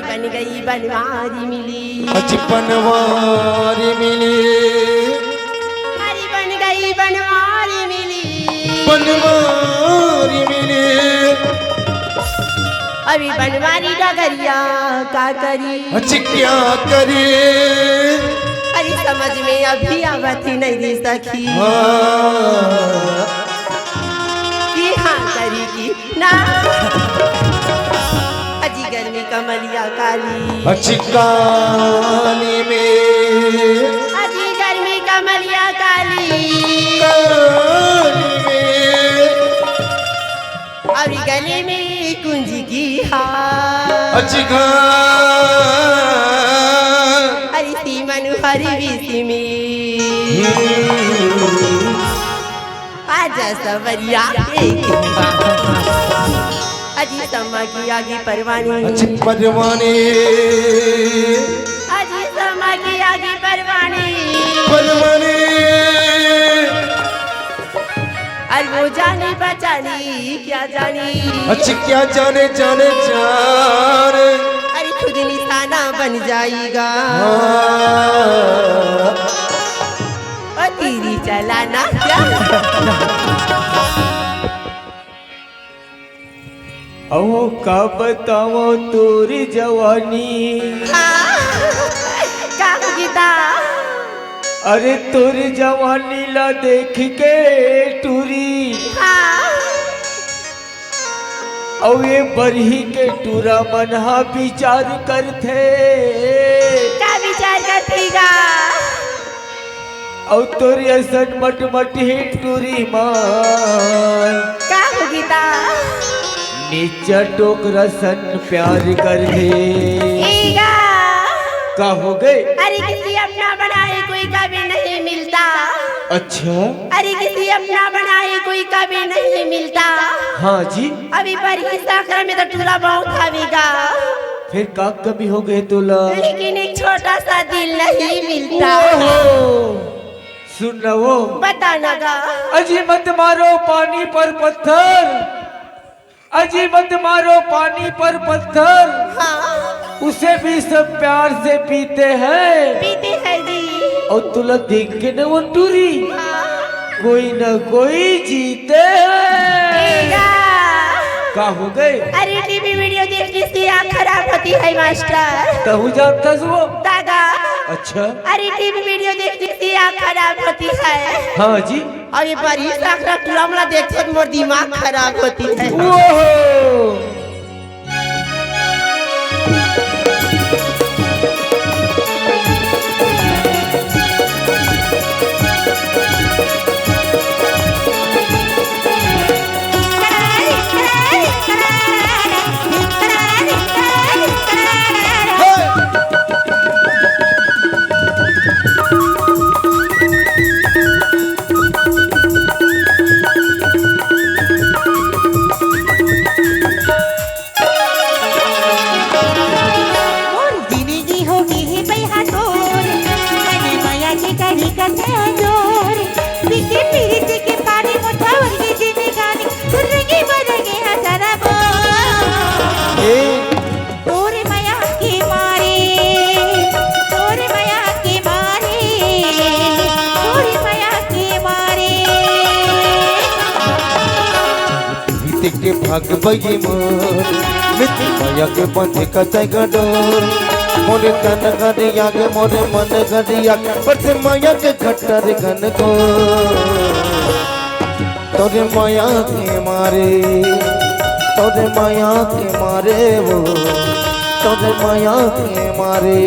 बन गई बनवारी मिली, अजी बनवारी मिली, हरी बन गई बनवारी मिली, बनवारी मिली। अभी बनवारी डगरिया का करी, अजी क्या करी, अरे समझ में अभी आवती नहीं दी सखी कि हाँ करी की ना। अजी गर्मी कमलिया काली, अजी काली में, अजी गर्मी कमलिया काली, काली में, अभी गले में कुंजी की हार, अजी अरे सी मनोहरी बीसी में आजा सवरिया अजी समा की आगे परवानी, अजी परवानी, अजी समा की आगे परवानी, परवानी। अरे वो जाने बचानी क्या जानी, अच्छी क्या जाने जाने जाने, अरे खुद निशाना बन जाएगा और तीरी चलाना क्या। ओ का बताओ तोरी जवानी, का गीता, अरे तोरी जवानी ला देख के टूरी, और ये बरही के टूरा मनहा विचार करते, क्या विचार करतेगा, और तोरी असन मट मट ही टूरी मान, का गीता, नीचा टोकरा सन प्यार कर दे। का हो गए, अरे किसी अपना बनाए कोई कभी नहीं मिलता, अच्छा अरे किसी अपना बनाए कोई कभी नहीं मिलता। हाँ जी, अभी पर इस आखिर में तो टूला बहुत खावेगा, फिर का कमी हो गए तुला, लेकिन एक छोटा सा दिल नहीं मिलता। सुन वो बताना गा, अजी मत मारो पानी पर पत्थर, अजी मत मारो पानी पर पत्थर, हाँ उसे भी सब प्यार से पीते हैं, पीते हैं जी, और तुला देख के न वो टूरी, हाँ। कोई न कोई जीते हैं। का हो गए, अरे टीवी वीडियो देखने से आँख खराब होती है मास्टर, तहु जानता वो, दादा। अच्छा अरे टीवी वीडियो देखने से आँख खराब होती है। हाँ जी, अरे बड़ी साखरा टुलामला देखते तो मोर दिमाग खराब होती है। ओहो के भाग बगी मोर मित्र माया के बंधे कतई गडोर, मोरे तन गरिया के मोरे मन गरिया पर माया के खट्टर घन को, तोरे माया के मारे, तोरे माया के मारे वो, तोरे माया के मारे।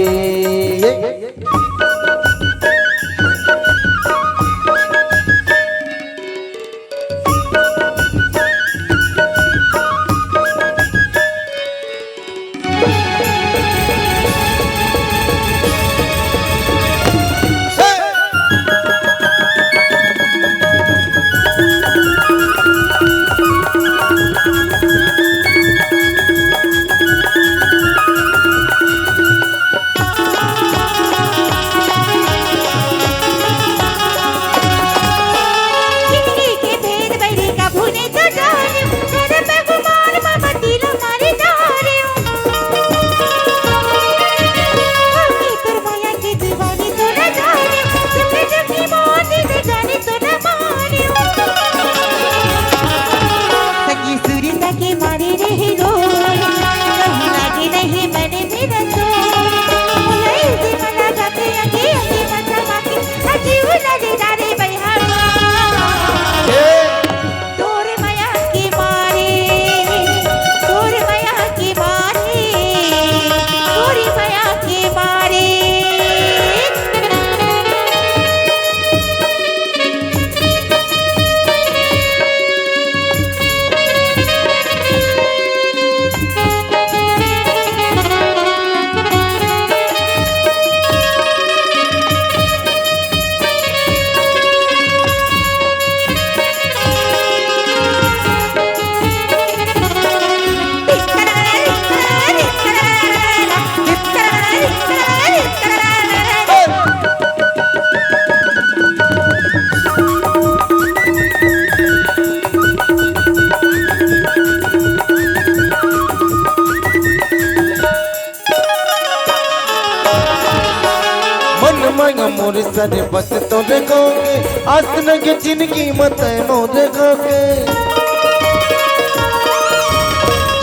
मन मांगा मोरे सारे बस तोरे गोगे आसन के जिंदगी मत मोरे गोगे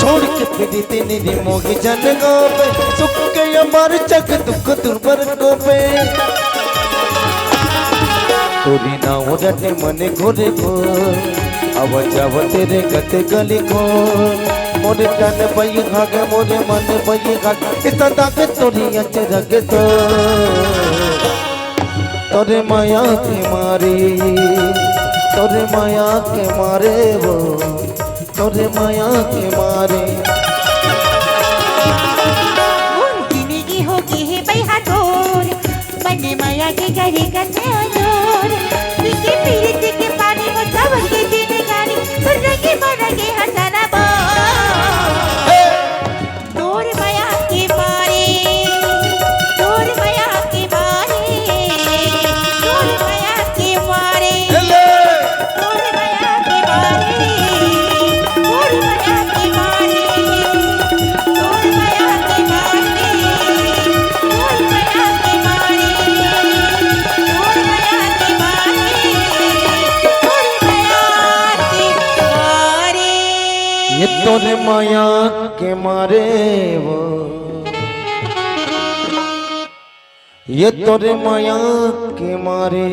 छोड़ के फिरी तेरी री मोगी जन गोपे सुख के अमर चक दुख दुर्बर गोपे तोरी ना हो रटे मने घोरे को अब जाव तेरे गते गली को मोरे तन बई खागे मोरे मन बई खागे इतना ताके तोरी अचर के तो तोरे माया के मारे तोरे माया के मारे वो तोरे माया के मारे जिंदगी होगी है बेहादोर बने माया के घरे करते अजोर पीके पीरित के पानी को चावल के दिन गानी सुन के मर के हंसना बो तोर माया के मारे तोर माया के मारे तोर माया के मारे तोर माया के मारे तोर माया के मारे तोर माया के मारे तोर माया के मारे तोर माया के मारे ये तोरे माया के मारे वो ये तोरे माया के मारे